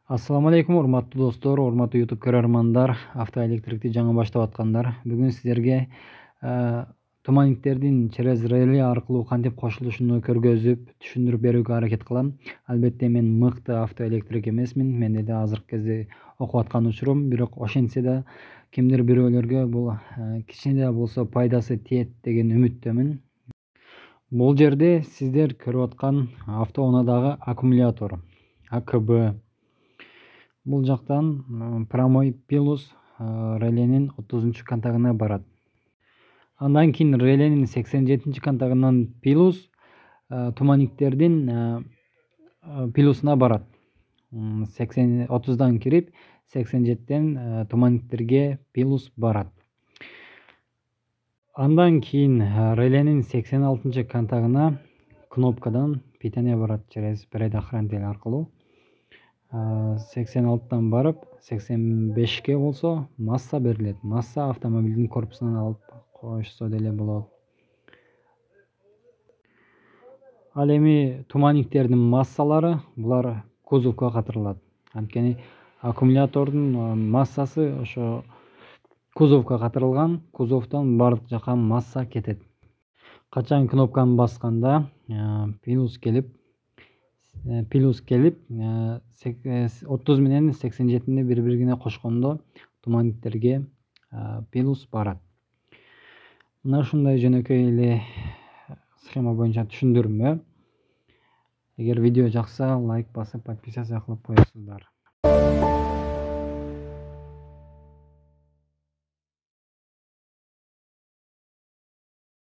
Assalamu алейкум, урматтуу достор, урматтуу YouTube көрөрмандар, автоэлектрикти жаңы баштап аткандар. Бүгүн сиздерге туманикттердин через реле аркылуу кантип кошулушуну көргөзүп, түшүндүрүп берүүгө аракет кылам. Албетте мен мыкты автоэлектрик эмесмин. Менде да азыркы кезде окуп аткан учурум, бирок ошентсе да кимдир бирөөлөргө бул кичине да болсо пайдасы тиет деген үмүттөмүн. Бул жерде сиздер көрүп аткан автоунаадагы аккумулятор АКБ. Бул жактан прямой пилус реленин 30 контагына барат. Андан кийин реленин 87 контагынан пилус туманикттердин пилусуна барат. 30дан кирип 87ден туманикттерге пилус барат. Андан кийин реленин 86 контагына кнопкадан питание барат через предохранитель аркылуу. 86дан барып 85ке болсо масса берилет. Масса автомобилдин корпусунан алып коюшса деле болот. Ал эми туманикттердин массалары булар кузовко катырылат. Анткени аккумулятордун массасы ошо кузовко катырылган, кузовдон бардык жака масса кетет. Качан кнопканы басканда пилус келип 30 менен 87ни бири-бирине кошкондо туманикттерге пилус барат. Мына ушундай жөнөкөй эле схема боюнча түшүндүрмө. Эгер видео жакса, лайк басып, подписация кылып коесуздар.